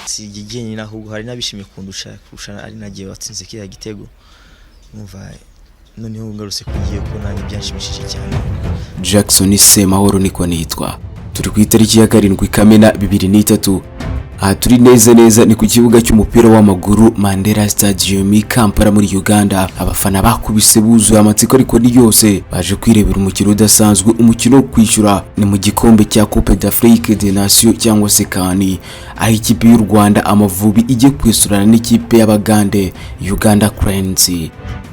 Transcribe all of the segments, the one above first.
si igigeni naho hari nabishimye kundusha ari nagiye watsinze kiriya gitego numva noneho ngarutse kugiye ko nanjye byanshimishije cyane. Jackson Semahoro niko nitwa. Turi ku itariki ya 7 Kamena 2003. Aha turi neza ni ku kibuga cy'umupira w'amaguru Mandela Stadium i Kampala muri Uganda. Abafana bakubise buzuye amatsiko ariko ni yose baje kwirebera umukino udasanzwe, umukino wo kwishyura ni mu gikombe cya Coupe d'Afrique des Nations cyangwa se CAN, aho ikipe y'u Rwanda Amavubi ijye kwisurana n'ikipe y'Abagande Uganda Cranes.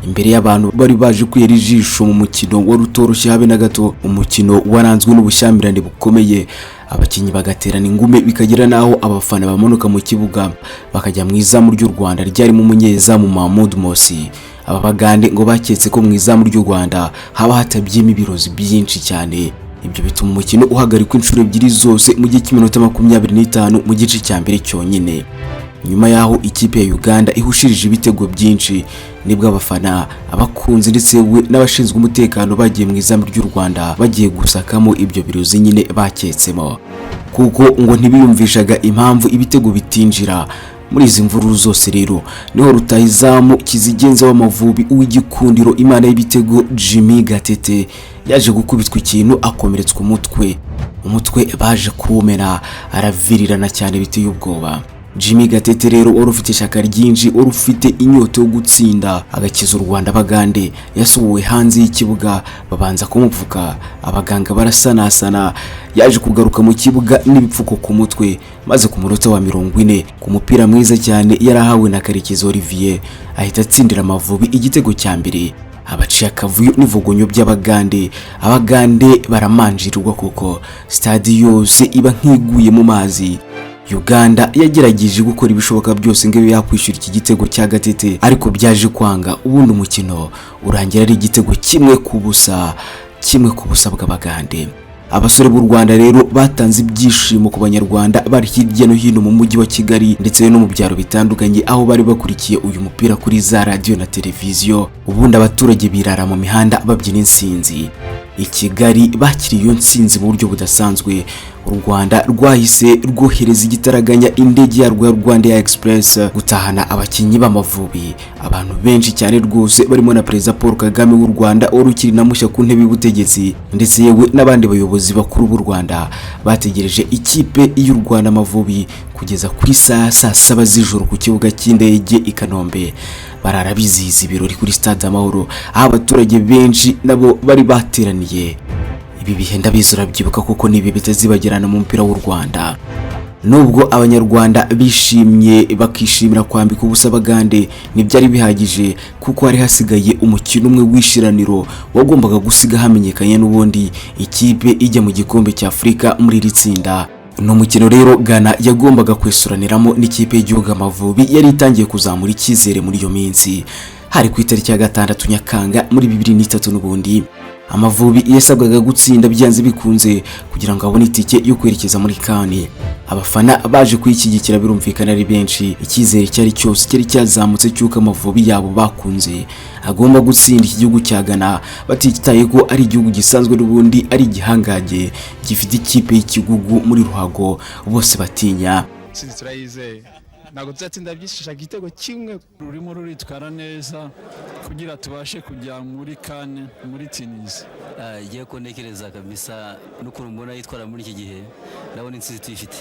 Imbere y'abantu bari baje kwera ijisho mu mukino wari utoroshye habe na gato, umukino waranzwe n'ubushyamirane bukomeye, abakinyi bagaterana ingume bikagira naho abafana bamanuka mu kibuga bakajya mu izamu ry'u Rwanda ryari mu munyezamu Mahmoud Mosi. Aba Bagande ngo baketse ko mu izamu ry'u Rwanda haba hatabyima ibirozi byinshi cyane. Ibyo bituma umukino uhagarikwa inshuro ebyiri zose mu gihe cy'iminota 25 mu gice cya mbere cyonyine. Nyuma yaho ikipe ya Uganda ihushirije ibitego byinshi, nibwo abafana abakunzi ndetse n'abashinzwe umutekano bagiye mu izamu ry'u Rwanda bagiye gusakamo ibyo birozi nyine baketsemo, kuko ngo ntibiyumvishaga impamvu ibitego bitinjira. Muri izi mvururu zose rero niho rutahizamu kizigenza w'Amavubi uw'igikundiro Imana y'ibitego Jimmy Gatete yaje gukubitwa ikintu akomeretswa umutwe baje kuwumena aravirirana cyane biteye ubwoba. Jimmy Gatete rero wari ufite ishaka ryinshi, wari ufite inyota yo gutsinda agakiza u Rwanda Bagande, yasuwe hanze y'ikibuga babanza kumupfuka, abaganga barasanasana, yaje kugaruka mu kibuga n'ibipfuko ku mutwe, maze ku munota wa 40 ku mupira mwiza cyane yarahawe na Karekezi Olivier ahita atsindira Amavubi igitego cya mbere. Abaciye akavuyo n'ivugonyo by'Abagande, Abagande baramanjirwa kuko stade yose iba nkiguye mu mazi. Uganda yagerageje gukora ibishoboka byose ngo yakwishyura iki gitego cya Gatete, ariko byaje kwanga. Ubundi umukino urangira ari igitego kimwe ku busa bw'Abagande. Abasore b'u Rwanda rero batanze ibyishimo ku banyarwanda bari hirya no hino mu mujyi wa Kigali ndetse no mu byaro bitandukanye, aho bari bakurikiye uyu mupira kuri za radio na televiziyo. Ubundi abaturage birara mu mihanda babyina insinzi. I Kigali bakiriye iyo nsinzi mu buryo budasanzwe. U Rwanda rwahise rwohereza igitaraganya indege ya Rwanda Express gutahana abakinyi b'Amavubi. Abantu benshi cyane rwose barimo na Perezida Paul Kagame w'u Rwanda urukiri na mushya ku ntebe y'ubutegetsi ndetse yewe n'abandi bayobozi bakuru b'u Rwanda bategereje ikipe y'u Rwanda Amavubi kugeza kuri saa 7 z'ijoro ku kibuga cy'indege i Kanombe. Barara bizihiza ibirori kuri Stade Amahoro, aho abaturage benshi nabo bari bateraniye. Ibi bihe ndabizura byibuka kuko nibi bitazibagirana mu mpira w'u Rwanda. Nubwo abanyarwanda bishimye bakishimira kwambika ubusa Abagande, ntibyari bihagije kuko hari hasigaye umukino umwe wishiraniro wagombaga gusiga hamenyekanye n'ubundi ikipe ijya mu gikombe cya Afrika muri iri tsinda. No mukino rero Ghana yagombaga kwesuraniramo n'ikipe y'igihugu Amavubi yari itangiye kuzamura icyizere muri iyo minsi. Hari ku itariki ya 6 Nyakanga muri 2003 n'ubundi Amavubi yasabwaga gutsinda byanze bikunze kugira ngo abone itike yo kwerekeza muri CAN. Abafana baje kuyishyigikira birumvikana ari benshi, icyizere cyari cyose cyari cyazamutse cyuko Amavubi yabo bakunze agomba gutsinda iki gihugu cya Ghana, batitaye ko ari igihugu gisanzwe n'ubundi ari igihangage gifite ikipe y'ikigugu muri ruhago bose batinya. Nago tuzatsinda byishisha igitego kimwe, rurimo ruritwara neza kugira tubashe kujya muri CAN muri Tunisia. Igiye konekereza kabisa n'ukuntu mbona yitwara muri iki gihe, ndabona insinzi tuyifite.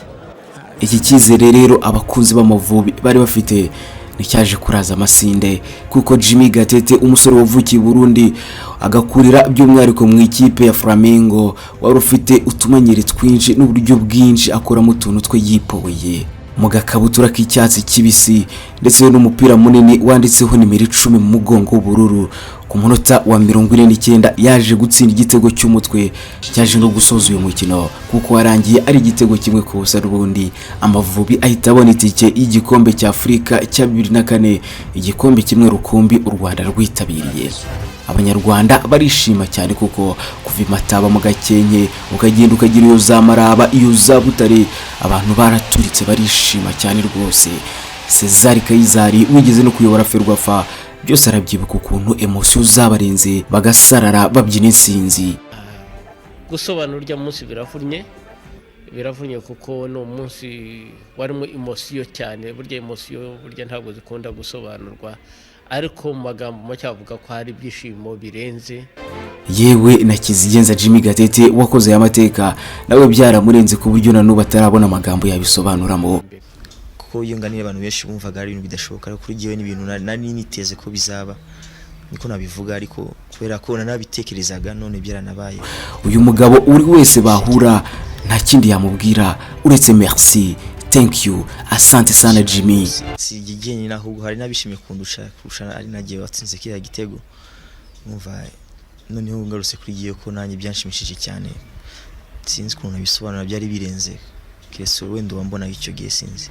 Iki cyizere rero abakunzi b'Amavubi bari bafite nicyaje kuraza amasinde, kuko Jimmy Gatete umusore wavukiye Burundi agakurira by'umwihariko mu ikipe ya Flamingo wari ufite utumanyere twinshi n'uburyo bwinshi akora mu tuntu twe yipoweye mu gakabutura k'icyatsi kibisi ndetse n'umupira munini wanditseho nimero 10 mu mugongo w'ubururu. Ku munota wa 49 yaje gutsinda igitego cy'umutwe cyaje no gusoza uyu mukino kuko warangiye ari igitego kimwe ku busa. Rubundi Amavubi ahita abona itike y'igikombe cya Afrika cya 2004, igikombe kimwe rukumbi u Rwanda rwitabiriye. Abanyarwanda barishima cyane kuko kuva Mataba mu Gakenke ukagenda ukagira iyo za Maraba iyo za Butare, abantu baraturitse barishima cyane rwose. Cesar Kayizari wigeze no kuyobora Ferwafa byose arabyibuka ukuntu emotion zabarenze bagasarara babyina insinzi. gusobanura urya munsi biravunnye kuko no munsi warimo emotion cyane, burya emotion burya ntabwo zikunda gusobanurwa, ariko mu magambo make avuga ko hari ibyishimo birenze. Yewe na Kizigenza Jimmy Gatete wakoze amateka nawe byaramurenze ku buryo na n'ubu atarabona amagambo yabisobanuramo, kuko iyo nganira abantu benshi bumvaga ari ibintu bidashoboka, ariko kuri gihe n'ibintu nari niteze ko bizaba, niko nabivuga, ariko kubera ko nanabitekerezaga none byaranabaye. Uyu mugabo uri wese bahura nta kindi yamubwira uretse merci, thank you, asante sana Jimmy. Si igigenye ahubwo hari nabishimye kurusha ari nagiye watsinze kiriya gitego, numva noneho ngarutse kuri gihe ko nanjye byanshimishije cyane, sinzi ukuntu nabisobanura, byari birenze kese wenda wambona icyo gihe sinzi.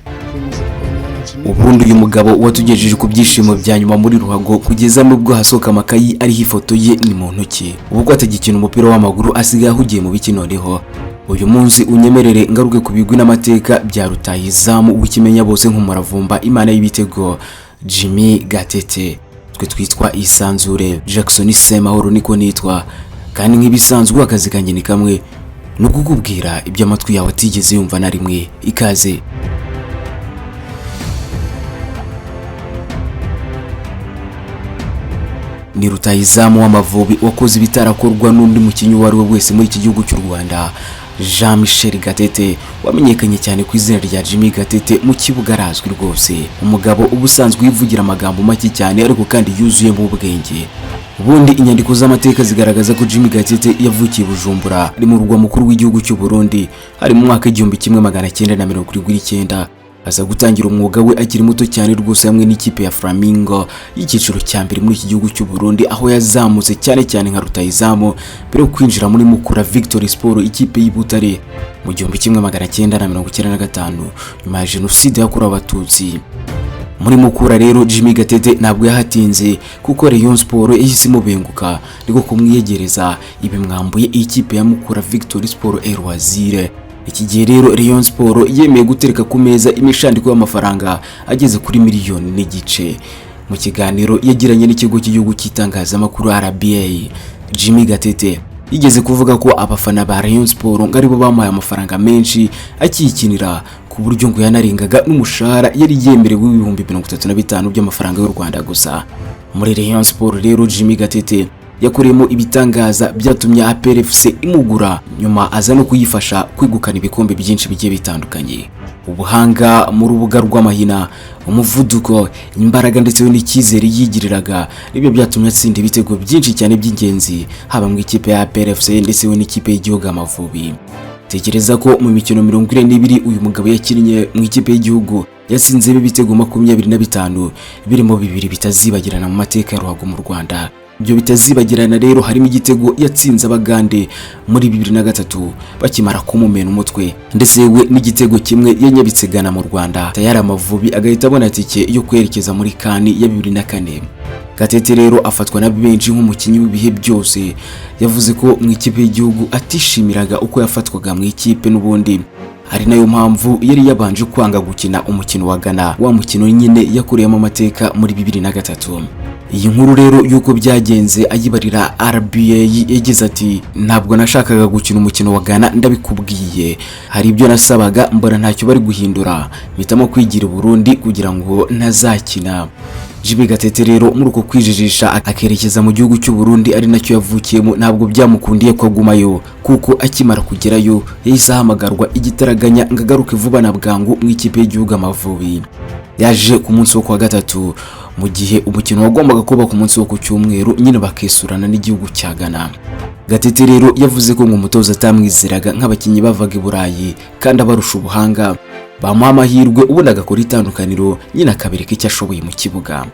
Ubundi uyu mugabo watugejeje ku byishimo bya nyuma muri ruhago kugeza nubwo hasoka amakayi ariho ifoto ye ni mu ntoki, ubwo atagikina umupira w'amaguru asigaye ahugiye mu biki noneho. Uyu munsi unyemerere ngaruke ku bigwi n'amateka bya rutahizamu w'ikimenya bose nk'umuravumba imana y'ibitego Jimmy Gatete. Twe twitwa Isanzure, Jackson Semahoro niko nitwa, kandi nk'ibisanzwe akazi kanjye ni kamwe, no kukubwira ibyo amatwi yawe atigeze yumva na rimwe. Ikaze. Ni rutahizamu w'Amavubi wakoze ibitarakorwa n'undi mukinnyi uwo ari we wese muri iki gihugu cy'u Rwanda, Jean Michel Gatete, wamenyekanye cyane ku izina rya Jimmy Gatete mu kibuga arazwi rwose. Umugabo ubusanzwe yivugira amagambo make cyane ariko kandi yuzuyemo ubwenge. Ubundi inyandiko z'amateka zigaragaza ko Jimmy Gatete yavukiye Bujumbura ari mu rwa mukuru w'igihugu cy'u Burundi ari mu mwaka 1979. Aza gutangira umwuga we akiri muto cyane rwose hamwe n'ikipe ya Flamingo y'ikiciro cya mbere muri iki gihugu cy'u Burundi, aho yazamutse cyane nka rutahizamu mbere yo kwinjira muri Mukura Victory Sport ikipe y'Ibutare mu 1995 nyuma ya jenoside yakorewe Abatutsi. Muri Mukura rero Jimmy Gatete ntabwo yahatinze kuko Rayon Sport yahisemo benguka niko kumwiyegereza ibimwambuye ikipe ya Mukura Victory Sport Erwazire. Iki gihe rero Rayon Sport yemeye gutereka ku meza imishandiko y'amafaranga ageze kuri $1.5 million. Mu kiganiro yagiranye n'ikigo cy'igihugu cy'itangazamakuru RBA, Jimmy Gatete yigeze kuvuga ko abafana ba Rayon Sport ngari bo bamuhaye amafaranga menshi akikinira ku buryo ngo yanarengaga n'umushahara yari yemerewe $35,000 by'amafaranga y'u Rwanda gusa. Muri Rayon Sport rero Jimmy Gatete yakoreyemo ibitangaza byatumye APR FC imugura, nyuma aza no kuyifasha kwegukana ibikombe byinshi bigiye bitandukanye. Ubuhanga mu rubuga rw'amahina, umuvuduko, imbaraga ndetse n'icyizere yigiriraga nibyo byatumye atsinda ibitego byinshi cyane by'ingenzi haba mu ikipe ya APR FC ndetse n'ikipe y'igihugu Amavubi. Tekereza ko mu mikino 42 uyu mugabo yakinnye mu ikipe y'igihugu yatsinze ibitego 25 birimo 2 bitazibagirana mu mateka ya ruhago mu Rwanda. Ibyo bitazibagirana rero harimo igitego yatsinze Abagande muri 2003 bakimara kumumena umutwe, ndetse yewe n'igitego kimwe yanyabitsegana mu Rwanda tayari Amavubi agahita abona tike yo kwerekeza muri CAN ya 2004. Gatete rero afatwa na benshi nk'umukinnyi w'ibihe byose. Yavuze ko mu ikipe y'igihugu atishimiraga uko yafatwaga mu ikipe n'ubundi, ari nayo mpamvu yari yabanje kwanga gukina umukino wa Ghana, wa mukino nyine yakuriyemo amateka muri 2003. Iyi nkuru rero yuko byagenze ayibarira RBA yagize ati, ntabwo nashakaga gukina umukino wa Ghana, ndabikubwiye hari ibyo nasabaga mbona ntacyo bari guhindura, mpitamo kwigira Burundi kugira ngo ntazakina. Jimmy Gatete rero muri uko kwijijisha akerekeza mu gihugu cy'u Burundi ari nacyo yavukiyemo, ntabwo byamukundiye ko agumayo, kuko akimara kugerayo yahise ahamagarwa igitaraganya ngagaruke vuba na bwangu mu ikipe y'igihugu Amavubi. Yaje ku munsi wo kwa gatatu mu gihe umukino wagombaga kuba ku munsi wo ku cyumweru nyine bakesurana n'igihugu cya Ghana. Gatete rero yavuze ko ngo umutoza atamwizeraga nk'abakinnyi bavaga i Burayi kandi abarusha ubuhanga, bamuha amahirwe ubundi agakora itandukaniro nyine akabereka icyo ashoboye mu kibuga.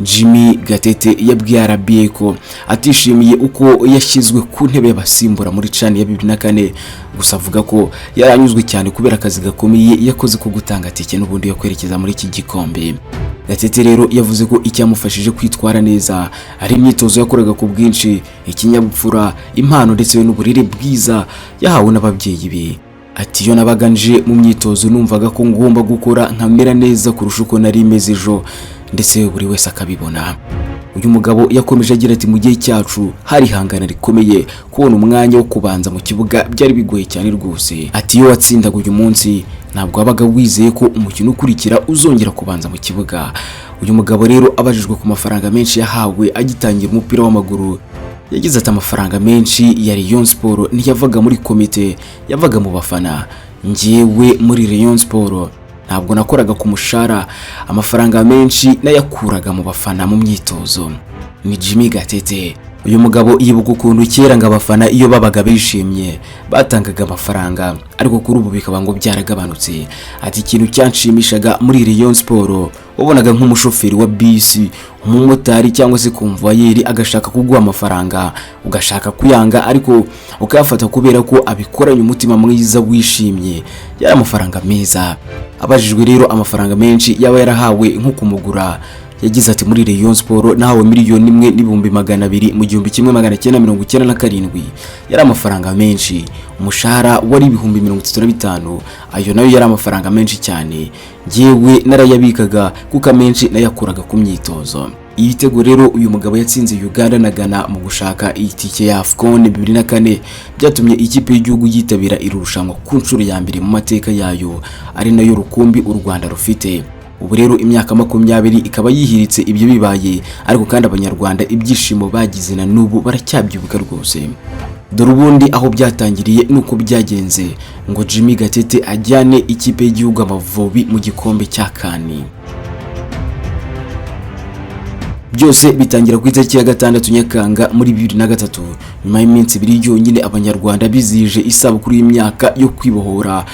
Jimmy Gatete yabwiye RBA ko atishimiye uko yashyizwe ku ntebe y'abasimbura muri CAN ya 2004, gusa avuga ko yaranyuzwe cyane kubera akazi gakomeye yakoze ko gutanga tike n'ubundi yo kwerekeza muri iki gikombe. Gatete rero yavuze ko icyamufashije kwitwara neza ari imyitozo yakoraga ku bwinshi, ikinyabupfura, impano ndetse n'uburire bwiza yahawe n'ababyeyi be. Ati, iyo nabaga nje mu myitozo numvaga ko ngomba gukora nkamera neza kurusha uko nari meze ejo, ndetse buri wese akabibona. Uyu mugabo yakomeje agira ati mu gihe cyacu hari hangana rikomeye, kubona umwanya wo kubanza mu kibuga byari bigoye cyane rwose. Ati iyo watsindaga uyu munsi ntabwo wabaga wizeye ko umukino ukurikira uzongera kubanza mu kibuga. Uyu mugabo rero abajijwe ku mafaranga menshi yahawe agitangira umupira w'amaguru, yagize ati amafaranga menshi ya Rayon Sport ntiyavaga muri komite, yavaga mu bafana. Njyewe muri Rayon Sport ntabwo nakoraga ku mushara, amafaranga menshi nayakuraga mu bafana mu myitozo. Ni Jimmy Gatete. Uyu mugabo yibuka ukuntu kera ngo abafana iyo babaga bishimye batangaga amafaranga, ariko kuri ubu bikaba ngo byaragabanutse. Ati ikintu cyanshimishaga muri Rayon Sport, wabonaga nk'umushoferi wa bisi, umumotari cyangwa se konvoyeri agashaka kuguha amafaranga, ugashaka kuyanga ariko ukayafata kubera ko abikoranye umutima mwiza wishimye. Yari amafaranga meza. Abajijwe rero amafaranga menshi yaba yarahawe nko kumugura, yagize ati muri Rayon Sport nahawe miliyoni 1,200,000 mu 1997. Yari amafaranga menshi. Umushahara wari 35,000. Ayo nayo yari amafaranga menshi cyane. Njyewe narayabikaga kuko amenshi nayakuraga ku myitozo. Ibitego rero uyu mugabo yatsinze Uganda na Ghana mu gushaka itike ya AFCON 2004 byatumye ikipe y'igihugu yitabira irushanwa ku nshuro ya mbere mu mateka yayo, ari nayo rukumbi u Rwanda rufite. Ubu rero imyaka 20 ikaba yihiritse ibyo bibaye, ariko kandi abanyarwanda ibyishimo bagize na nubu baracyabyibuka rwose. Dore ubundi aho byatangiriye nuko byagenze ngo Jimmy Gatete ajyane ikipe y'igihugu Amavubi mu gikombe cya CAN. Byose bitangira ku itariki ya 6 Nyakanga muri 2003, nyuma y'iminsi 2 yonyine abanyarwanda bizije isabukuru y'imyaka yo kwibohora.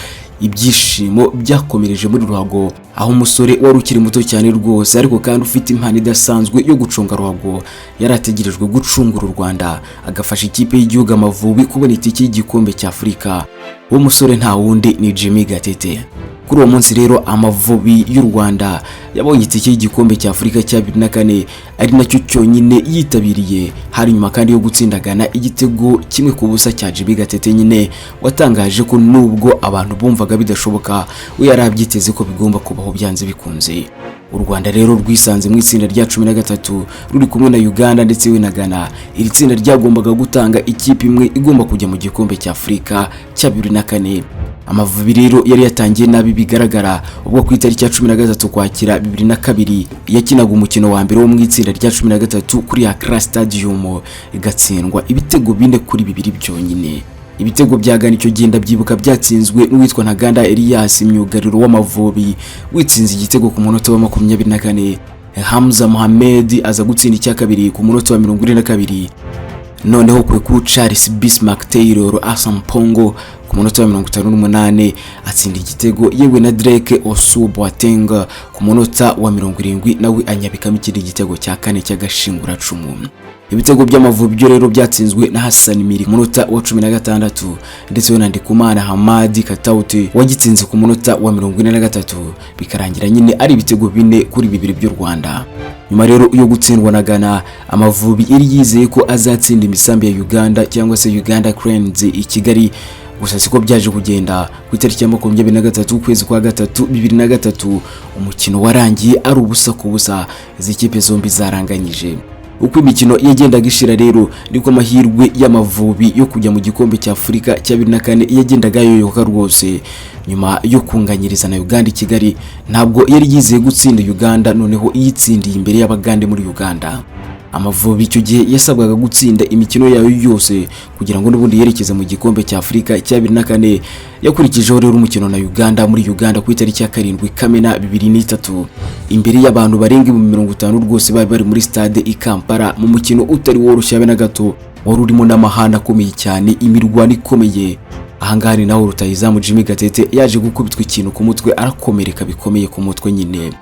Ibyishimo byakomereje muri ruhago, aho umusore wari ukiri muto cyane rwose ariko kandi ufite impano idasanzwe yo gucunga ruhago yarategerejwe gucungura u Rwanda, agafasha ikipe y'igihugu Amavubi kubona itike y'igikombe cya Afurika. Uwo musore nta wundi ni Jimmy Gatete. Kuri uwo munsi rero Amavubi y'u Rwanda yabonye itike y'igikombe cya Afurika cya 2004, ari nacyo cyonyine yitabiriye. Hari nyuma kandi yo gutsindagana igitego 1-0 cya Jimmy Gatete nyine watangaje ko nubwo abantu bumvaga bidashoboka, we yarabyiteze ko bigomba kubaho byanze bikunze. U Rwanda rero rwisanze mu itsinda rya 13 ruri kumwe na Uganda ndetse we na Ghana. Iri tsinda ryagombaga gutanga ikipe imwe igomba kujya mu gikombe cya Afurika cya 2004. Amavubi rero yari yatangiye nabi bigaragara ubwo ku itariki ya 13 Ukwakira 2002 yakinaga umukino wa mbere wo mu itsinda rya 13 kuri Accra Stadium, igatsindwa ibitego 4-2 byonyine. Ibitego bya Ghana icyo genda byibuka byatsinzwe n'uwitwa Ntaganda Elias, myugariro w'Amavubi, witsinze igitego ku munota wa 24. Hamza Mohamed aza gutsinda icya kabiri ku munota wa 22. Noneho kuri Charles Bismarck Taylor Asampongo ku munota wa 58 atsinda igitego, yewe na Drake Osuboateng ku munota wa 70 nawe anyabikamo ikindi gitego cya 4 cy'agashingura cumu. Ibitego by'Amavubi byo rero byatsinzwe na Hassan Miri ku munota wa 16 ndetse we na Ndikumana Hamadi Katauti wagitsinze ku munota wa 43, bikarangira nyine ari ibitego 4-2 by'u Rwanda. Nyuma rero yo gutsindwa na Ghana, Amavubi iri yizeye ko azatsinda imisambi ya Uganda cyangwa se Uganda Cranes i Kigali. Gusa siko byaje kugenda. Ku itariki ya 23 ukwezi kwa 3 2003 umukino warangiye ari ubusa ku busa, izi kipe zombi zaranganyije. Uko imikino yagendaga ishira rero niko amahirwe y'Amavubi yo kujya mu gikombe cya Afurika cya 2004 yagendaga yoyoka rwose. Nyuma yo kunganyiriza na Uganda i Kigali, ntabwo yari yizeye gutsinda Uganda, noneho iyitsindiye imbere y'Abagande muri Uganda. Amavubi icyo gihe yasabwaga gutsinda imikino yayo yose kugira ngo n'ubundi yerekeze mu gikombe cya Afurika cya 2004. Yakurikijeho rero umukino na Uganda muri Uganda ku itariki ya 7 Kamena 2003 imbere y'abantu barenga 50 rwose bari muri stade i Kampala, mu mukino utari woroshye habe na gato, wari urimo n'amahane akomeye cyane, imirwano ikomeye. Ahangaha ni naho rutahizamu Jimmy Gatete yaje gukubitwa ikintu ku mutwe, arakomereka bikomeye ku mutwe nyine.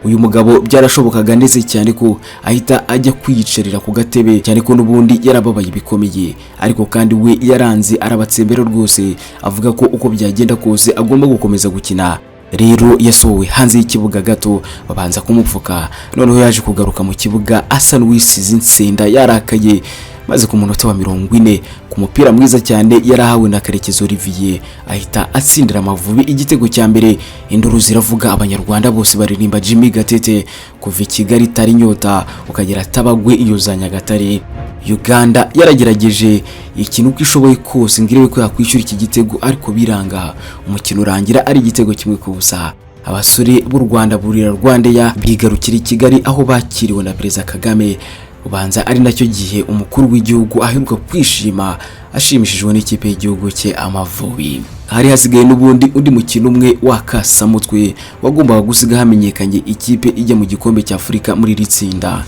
Uyu mugabo byarashobokaga ndetse cyane ko ahita ajya kwiyicarira ku gatebe, cyane ko n'ubundi yarababaye bikomeye, ariko kandi we yaranze arabatsembera rwose, avuga ko uko byagenda kose agomba gukomeza gukina. Rero yasohowe hanze y'ikibuga gato, babanza kumupfuka, noneho yaje kugaruka mu kibuga asa n'uwisize insenda, yarakaye maze ku munota wa 40 ku mupira mwiza cyane yarahawe na Karekezi Olivier ahita atsindira Amavubi igitego cya mbere. Induru ziravuga, abanyarwanda bose baririmba Jimmy Gatete kuva i Kigali tari nyota ukagera Tabagwe iyo za Nyagatare. Uganda yaragerageje ikintu kishoboye kose ngiriwe ko yakwishyura iki gitego ariko biranga, umukino urangira ari igitego kimwe ku busa. Abasore b'u Rwanda burira Rwandeya bigarukira i Kigali aho bakiriwe na Perezida Kagame. Ubanza ari nacyo gihe umukuru w'igihugu aheruka kwishima ashimishijwe n'ikipe y'igihugu cye Amavubi. Hari hasigaye n'ubundi undi mukino umwe wakasamutwe wagombaga gusiga hamenyekanye ikipe ijya mu gikombe cya Afurika muri ritsinda.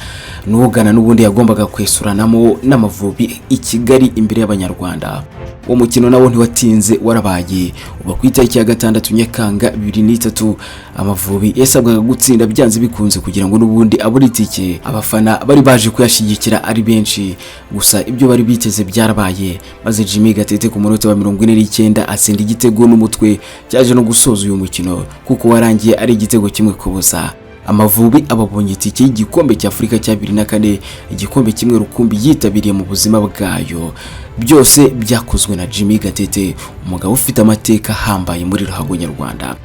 N'ugana n'ubundi yagombaga kwesuranamo n'Amavubi i Kigali imbere y'abanyarwanda. Uwo mukino nawo ntiwatinze warabaye. Uba ku itariki ya 6 Nyakanga 2003 Amavubi yasabwaga gutsinda byanze bikunze kugira ngo n'ubundi abure itike. Abafana bari baje kuyashyigikira ari benshi, gusa ibyo bari biteze byarabaye, maze Jimmy Gatete ku munota wa 49 atsinda igitego n'umutwe cyaje no gusoza uyu mukino kuko warangiye ari igitego kimwe ku busa. Amavubi ababonye itike y'igikombe cya Afurika cya 2004, igikombe kimwe rukumbi yitabiriye mu buzima bwayo. Byose byakozwe na Jimmy Gatete, umugabo ufite amateka hambaye muri ruhago nyarwanda.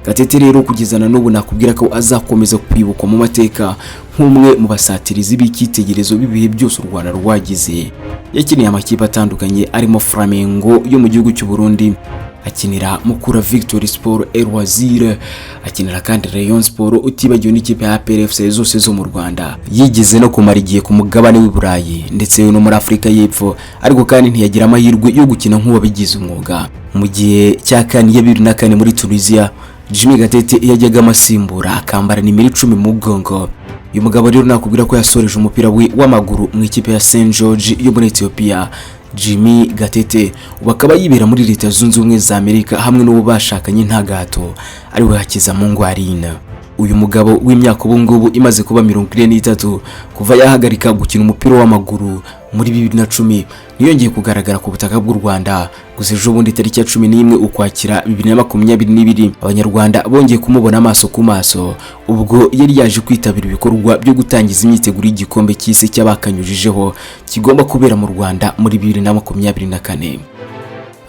Gatete rero kugezana n'ubu nakubwira ko azakomeza kwibukwa mu mateka nk'umwe mu basatirizi b'ikitegerezo bibihe byose u Rwanda rwagize. Yakiniye amakipe atandukanye arimo Flamengo yo mu gihugu cy'u Burundi, akinira Mukura Victory Sport Erwazire, akinira kandi Rayon Sport, utibagiwe n'ikipe ya PRFC zose zo mu Rwanda. Yigeze no kumara igihe ku mugabane w'i Burayi ndetse no muri Afurika y'Epfo, ariko kandi ntiyagira amahirwe yo gukina nk'uwabigize umwuga. Mu gihe cya kane ya 2004 muri Tunisia, Jimmy Gatete yajyaga amasimbura akambara nimero 10 mu mugongo. Uyu mugabo rero nakubwira ko yasoreje umupira we w'amaguru mu ikipe ya St George yo muri Ethiopia. Jimmy Gatete bakaba yibera muri Leta Zunze Ubumwe za Amerika hamwe n'uwo bashakanye nta gato ari we Hakizamungu Aline. Uyu mugabo w'imyaka ubungubu imaze kuba 43 kuva yahagarika gukina umupira w'amaguru muri 2010 niyongeye kugaragara ku butaka bw'u Rwanda. Gusa ejo bundi tariki ya 11 Ukwakira 2022 abanyarwanda bongeye kumubona amaso ku maso ubwo yari yaje kwitabira ibikorwa byo gutangiza imyiteguro y'igikombe cy'isi cy'abakanyujijeho kigomba kubera mu Rwanda muri 2024.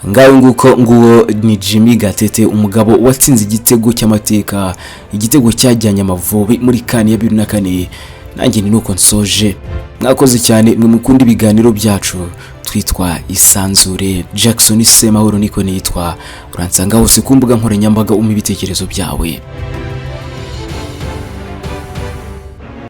Ngayo nguwo ni Jimmy Gatete, umugabo watsinze igitego cy'amateka, igitego cyajyanye Amavubi muri kane ya 2004. Nanjye ni nuko nsoje. Mwakoze cyane, mwe mukunda ibiganiro byacu. Twitwa Isanzure. Jackson Semahoro niko nitwa. Uransanga hose ku mbuga nkoranyambaga ibitekerezo byawe.